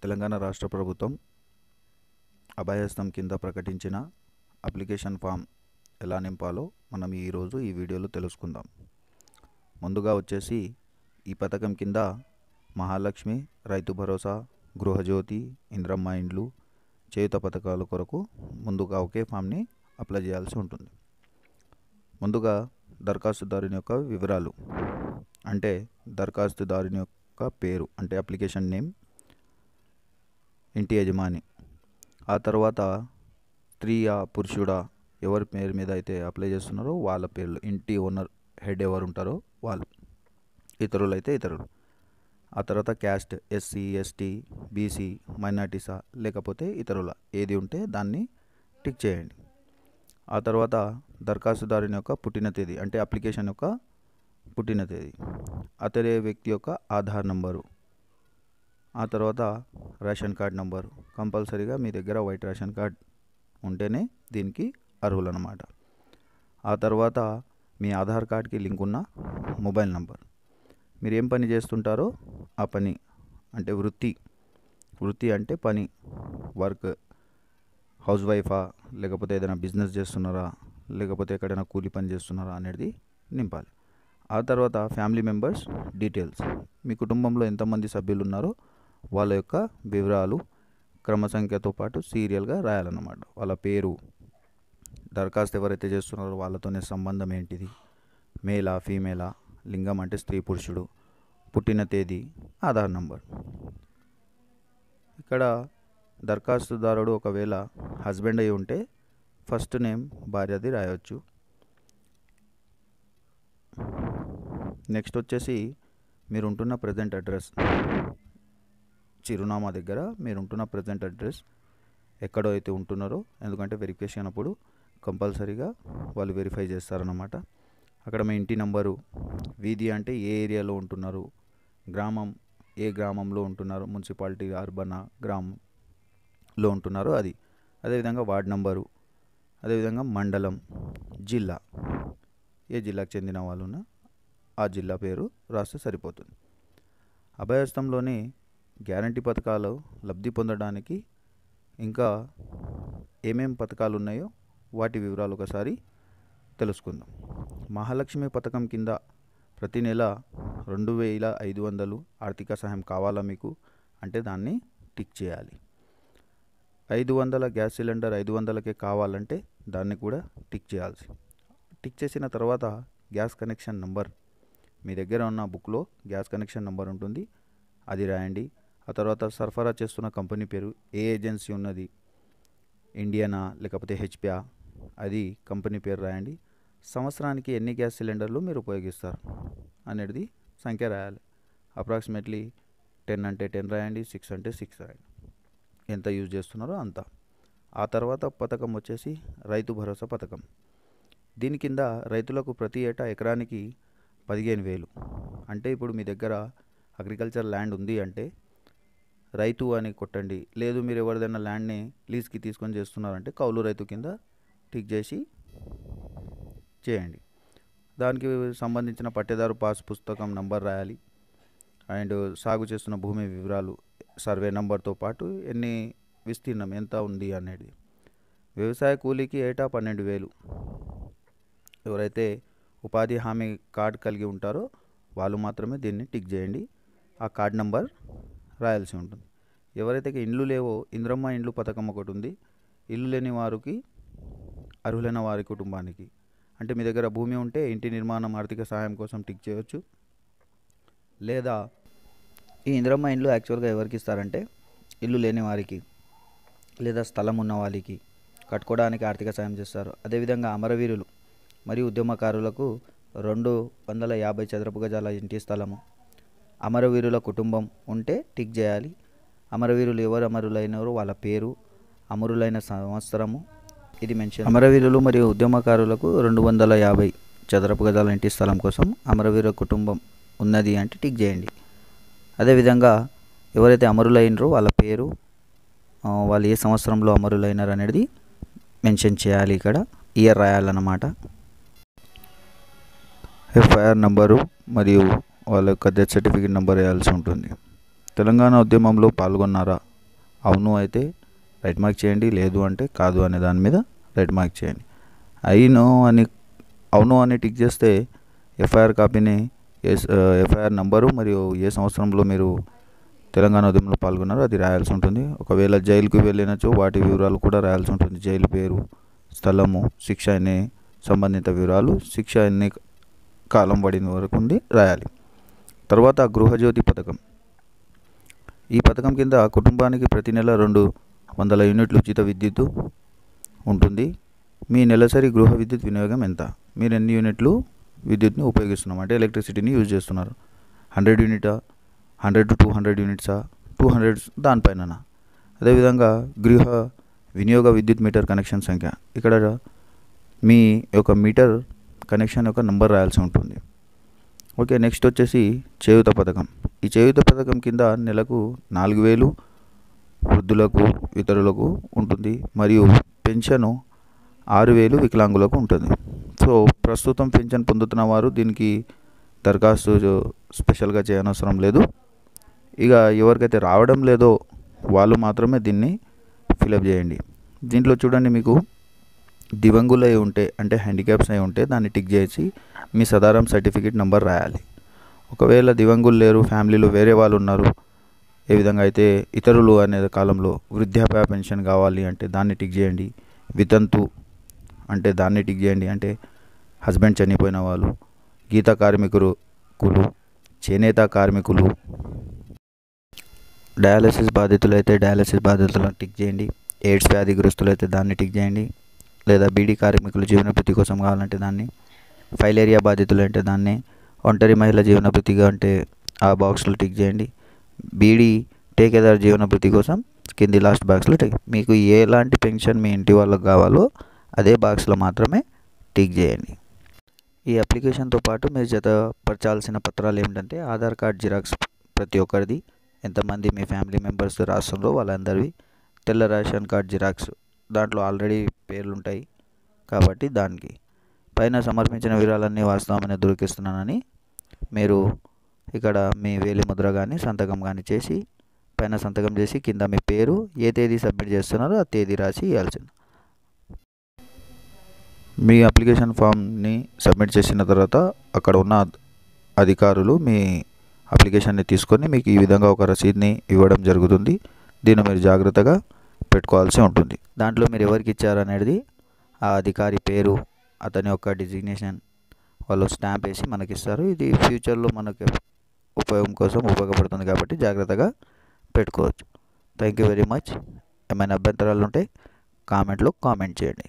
తెలంగాణ రాష్ట్ర ప్రభుత్వం అభయహస్తం కింద ప్రకటించిన అప్లికేషన్ ఫామ్ ఎలా నింపాలో మనం ఈరోజు ఈ వీడియోలో తెలుసుకుందాం. ముందుగా వచ్చేసి ఈ పథకం కింద మహాలక్ష్మి, రైతు భరోసా, గృహజ్యోతి, ఇంద్రమ్మ ఇండ్లు, చేయుత పథకాల కొరకు ముందుగా ఒకే ఫామ్ని అప్లై చేయాల్సి ఉంటుంది. ముందుగా దరఖాస్తుదారుని యొక్క వివరాలు అంటే దరఖాస్తుదారుని యొక్క పేరు అంటే అప్లికేషన్ నేమ్, ఇంటి యజమాని, ఆ తర్వాత స్త్రీయా పురుషుడా ఎవరి పేరు మీద అయితే అప్లై చేస్తున్నారో వాళ్ళ పేర్లు, ఇంటి ఓనర్ హెడ్ ఎవరు ఉంటారో వాళ్ళు, ఇతరులు అయితే ఇతరులు, ఆ తర్వాత క్యాస్ట్ ఎస్సీ, ఎస్టీ, బీసీ, మైనార్టీసా లేకపోతే ఇతరుల ఏది ఉంటే దాన్ని టిక్ చేయండి. ఆ తర్వాత దరఖాస్తుదారుని యొక్క పుట్టిన తేదీ అంటే అప్లికేషన్ యొక్క పుట్టిన తేదీ, అతడే వ్యక్తి యొక్క ఆధార్ నంబరు, ఆ తర్వాత రేషన్ కార్డ్ నంబరు, కంపల్సరీగా మీ దగ్గర వైట్ రేషన్ కార్డ్ ఉంటేనే దీనికి అర్హులన్నమాట. ఆ తర్వాత మీ ఆధార్ కార్డ్కి లింక్ ఉన్న మొబైల్ నంబర్, మీరు ఏం పని చేస్తుంటారో ఆ పని అంటే వృత్తి అంటే పని, వర్క్, హౌస్ వైఫా లేకపోతే ఏదైనా బిజినెస్ చేస్తున్నారా లేకపోతే ఎక్కడైనా కూలి పని చేస్తున్నారా అనేది నింపాలి. ఆ తర్వాత ఫ్యామిలీ మెంబర్స్ డీటెయిల్స్, మీ కుటుంబంలో ఎంతమంది సభ్యులు ఉన్నారో వాళ్ళ యొక్క వివరాలు క్రమ సంఖ్యతో పాటు సీరియల్గా రాయాలన్నమాట. వాళ్ళ పేరు, దరఖాస్తు ఎవరైతే చేస్తున్నారో వాళ్ళతోనే సంబంధం ఏంటిది, మేలా ఫీమేలా, లింగం అంటే స్త్రీ పురుషుడు, పుట్టిన తేదీ, ఆధార్ నంబర్. ఇక్కడ దరఖాస్తుదారుడు ఒకవేళ హస్బెండ్ అయి ఉంటే ఫస్ట్ నేమ్ భార్యది రాయవచ్చు. నెక్స్ట్ వచ్చేసి మీరు ఉంటున్న ప్రజెంట్ అడ్రస్, చిరునామా దగ్గర మీరు ఉంటున్న ప్రజెంట్ అడ్రస్ ఎక్కడో అయితే ఉంటున్నారో, ఎందుకంటే వెరిఫికేషన్ అప్పుడు కంపల్సరీగా వాళ్ళు వెరిఫై చేస్తారన్నమాట. అక్కడ మీ ఇంటి నంబరు, వీధి అంటే ఏ ఏరియాలో ఉంటున్నారు, గ్రామం ఏ గ్రామంలో ఉంటున్నారు, మున్సిపాలిటీ అర్బన్ గ్రామంలో ఉంటున్నారో అది, అదేవిధంగా వార్డ్ నంబరు, అదేవిధంగా మండలం, జిల్లా ఏ జిల్లాకు చెందిన వాళ్ళున్నా ఆ జిల్లా పేరు రాస్తే సరిపోతుంది. అభయహస్తంలోని గ్యారంటీ పథకాలు లబ్ధి పొందడానికి ఇంకా ఏమేం పథకాలు ఉన్నాయో వాటి వివరాలు ఒకసారి తెలుసుకుందాం. మహాలక్ష్మి పథకం కింద ప్రతి నెల 2,500 ఆర్థిక సహాయం కావాలా మీకు అంటే దాన్ని టిక్ చేయాలి. 500 గ్యాస్ సిలిండర్ 500కే కావాలంటే దాన్ని కూడా టిక్ చేయాల్సి. టిక్ చేసిన తర్వాత గ్యాస్ కనెక్షన్ నంబర్, మీ దగ్గర ఉన్న బుక్లో గ్యాస్ కనెక్షన్ నంబర్ ఉంటుంది, అది రాయండి. ఆ తర్వాత సరఫరా చేస్తున్న కంపెనీ పేరు, ఏ ఏజెన్సీ ఉన్నది, ఇండియనా లేకపోతే హెచ్పియా, అది కంపెనీ పేరు రాయండి. సంవత్సరానికి ఎన్ని గ్యాస్ సిలిండర్లు మీరు ఉపయోగిస్తారు అనేది సంఖ్య రాయాలి. అప్రాక్సిమేట్లీ 10 అంటే 10 రాయండి, 6 అంటే 6 రాయండి, ఎంత యూజ్ చేస్తున్నారో అంత. ఆ తర్వాత పథకం వచ్చేసి రైతు భరోసా పథకం. దీని కింద రైతులకు ప్రతి ఏటా ఎకరానికి 15,000 అంటే ఇప్పుడు మీ దగ్గర అగ్రికల్చర్ ల్యాండ్ ఉంది అంటే రైతు అని కొట్టండి, లేదు మీరు ఎవరిదైనా ల్యాండ్ని లీజ్కి తీసుకొని చేస్తున్నారంటే కౌలు రైతు కింద టిక్ చేసి చేయండి. దానికి సంబంధించిన పట్టేదారు పాస్ పుస్తకం నంబర్ రాయాలి అండ్ సాగు చేస్తున్న భూమి వివరాలు, సర్వే నంబర్తో పాటు ఎన్ని విస్తీర్ణం ఎంత ఉంది అనేది. వ్యవసాయ కూలీకి ఏటా 12,000, ఎవరైతే ఉపాధి హామీ కార్డ్ కలిగి ఉంటారో వాళ్ళు మాత్రమే దీన్ని టిక్ చేయండి, ఆ కార్డ్ నంబర్ రాయాల్సి ఉంటుంది. ఎవరైతే ఇండ్లు లేవో ఇంద్రమ్మ ఇండ్లు పథకం ఒకటి ఉంది, ఇల్లు లేని వారికి అర్హులైన వారి కుటుంబానికి అంటే మీ దగ్గర భూమి ఉంటే ఇంటి నిర్మాణం ఆర్థిక సహాయం కోసం టిక్ చేయవచ్చు. లేదా ఈ ఇంద్రమ్మ ఇండ్లు యాక్చువల్గా ఎవరికి ఇస్తారంటే ఇల్లు లేని వారికి లేదా స్థలం ఉన్న వాళ్ళకి కట్టుకోవడానికి ఆర్థిక సాయం చేస్తారు. అదేవిధంగా అమరవీరులు మరియు ఉద్యమకారులకు 250 చదరపు గజాల ఇంటి స్థలము, అమరవీరుల కుటుంబం ఉంటే టిక్ చేయాలి. అమరవీరులు ఎవరు అమరులైనవారు వాళ్ళ పేరు, అమరులైన సంవత్సరము ఇది మెన్షన్. అమరవీరులు మరియు ఉద్యమకారులకు 250 చదరపు గజాల ఇంటి స్థలం కోసం అమరవీరుల కుటుంబం ఉన్నది అంటే టిక్ చేయండి. అదేవిధంగా ఎవరైతే అమరులైనరో వాళ్ళ పేరు, వాళ్ళు ఏ సంవత్సరంలో అమరులైనారు అనేది మెన్షన్ చేయాలి. ఇక్కడ ఇయర్ రాయాలన్నమాట. ఎఫ్ఐఆర్ నంబరు మరియు వాళ్ళ యొక్క డెత్ సర్టిఫికేట్ నెంబర్ వేయాల్సి ఉంటుంది. తెలంగాణ ఉద్యమంలో పాల్గొన్నారా అవును అయితే రైట్ మార్క్ చేయండి, లేదు అంటే కాదు అనే దాని మీద రైట్ మార్క్ చేయండి. అవును అని టిక్ చేస్తే ఎఫ్ఐఆర్ కాపీని ఎఫ్ఐఆర్ నంబరు మరియు ఏ సంవత్సరంలో మీరు తెలంగాణ ఉద్యమంలో పాల్గొన్నారో అది రాయాల్సి ఉంటుంది. ఒకవేళ జైలుకు వెళ్ళినచో వాటి వివరాలు కూడా రాయాల్సి ఉంటుంది. జైలు పేరు, స్థలము, శిక్ష అనే సంబంధిత వివరాలు, శిక్ష ఎన్ని కాలం పడిన వరకు ఉంది రాయాలి. తర్వాత గృహజ్యోతి పథకం. ఈ పథకం కింద కుటుంబానికి ప్రతి నెల 200 యూనిట్లు ఉచిత విద్యుత్తు ఉంటుంది. మీ నెలసరి గృహ విద్యుత్ వినియోగం ఎంత, మీరు ఎన్ని యూనిట్లు విద్యుత్ని ఉపయోగిస్తున్నాం అంటే ఎలక్ట్రిసిటీని యూజ్ చేస్తున్నారు, 100 యూనిటా, 100 to 200 యూనిట్సా, 200 దానిపైన. అదేవిధంగా గృహ వినియోగ విద్యుత్ మీటర్ కనెక్షన్ సంఖ్య, ఇక్కడ మీ యొక్క మీటర్ కనెక్షన్ యొక్క నంబర్ రాయాల్సి ఉంటుంది. ఓకే, నెక్స్ట్ వచ్చేసి చేయూత పథకం. ఈ చేయూత పథకం కింద నెలకు 4,000 వృద్ధులకు, ఇతరులకు ఉంటుంది మరియు పెన్షను 6,000 వికలాంగులకు ఉంటుంది. సో ప్రస్తుతం పెన్షన్ పొందుతున్న వారు దీనికి దరఖాస్తు స్పెషల్గా చేయనవసరం లేదు. ఇక ఎవరికైతే రావడం లేదో వాళ్ళు మాత్రమే దీన్ని ఫిలప్ చేయండి. దీంట్లో చూడండి, మీకు దివ్యాంగులు అయి ఉంటే అంటే హ్యాండిక్యాప్స్ అయి ఉంటే దాన్ని టిక్ చేసి మీ సదారం సర్టిఫికేట్ నెంబర్ రాయాలి. ఒకవేళ దివ్యాంగులు లేరు, ఫ్యామిలీలో వేరే వాళ్ళు ఉన్నారు, ఏ విధంగా అయితే ఇతరులు అనే కాలంలో వృద్ధాప్య పెన్షన్ కావాలి అంటే దాన్ని టిక్ చేయండి. వితంతు అంటే దాన్ని టిక్ చేయండి, అంటే హస్బెండ్ చనిపోయిన వాళ్ళు, గీత కార్మికులు, చేనేత కార్మికులు, డయాలసిస్ బాధితులు అయితే డయాలసిస్ బాధితులను టిక్ చేయండి. ఎయిడ్స్ వ్యాధిగ్రస్తులు అయితే దాన్ని టిక్ చేయండి. లేదా బీడీ కార్మికులు జీవనభృతి కోసం కావాలంటే దాన్ని, ఫైలేరియా బాధితులు అంటే దాన్ని, ఒంటరి మహిళ జీవనభృతిగా అంటే ఆ బాక్స్లో టిక్ చేయండి. బీడీ టేకేదార్ జీవనభృతి కోసం కింది లాస్ట్ బాక్స్లో టిక్. మీకు ఎలాంటి పెన్షన్ మీ ఇంటి వాళ్ళకి కావాలో అదే బాక్స్లో మాత్రమే టిక్ చేయండి. ఈ అప్లికేషన్తో పాటు మీరు జతపరచాల్సిన పత్రాలు ఏమిటంటే ఆధార్ కార్డ్ జిరాక్స్ ప్రతి ఒక్కరిది, ఎంతమంది మీ ఫ్యామిలీ మెంబర్స్ రాష్ట్రంలో వాళ్ళందరివి, తెల్ల రేషన్ కార్డ్ జిరాక్స్, దాంట్లో ఆల్రెడీ పేర్లు ఉంటాయి కాబట్టి దానికి పైన సమర్పించిన వివరాలన్నీ వాస్తవమని ధృవీకరిస్తున్నానని మీరు ఇక్కడ మీ వేలి ముద్ర కానీ సంతకం కానీ చేసి పైన సంతకం చేసి కింద మీ పేరు, ఏ తేదీ సబ్మిట్ చేస్తున్నారో ఆ తేదీ రాసి ఇవ్వాల్సింది. మీ అప్లికేషన్ ఫామ్ని సబ్మిట్ చేసిన తర్వాత అక్కడ ఉన్న అధికారులు మీ అప్లికేషన్ని తీసుకొని మీకు ఈ విధంగా ఒక రసీదుని ఇవ్వడం జరుగుతుంది. దీన్ని మీరు జాగ్రత్తగా పెట్టుకోవాల్సి ఉంటుంది. దాంట్లో మీరు ఎవరికి ఇచ్చారనేది ఆ అధికారి పేరు, అతని యొక్క డిజిగ్నేషన్ వాళ్ళు స్టాంప్ వేసి మనకిస్తారు. ఇది ఫ్యూచర్లో మనకి ఉపయోగం కోసం ఉపయోగపడుతుంది కాబట్టి జాగ్రత్తగా పెట్టుకోవచ్చు. Thank you very much. ఏమైనా అభ్యంతరాలు ఉంటే కామెంట్లో కామెంట్ చేయండి.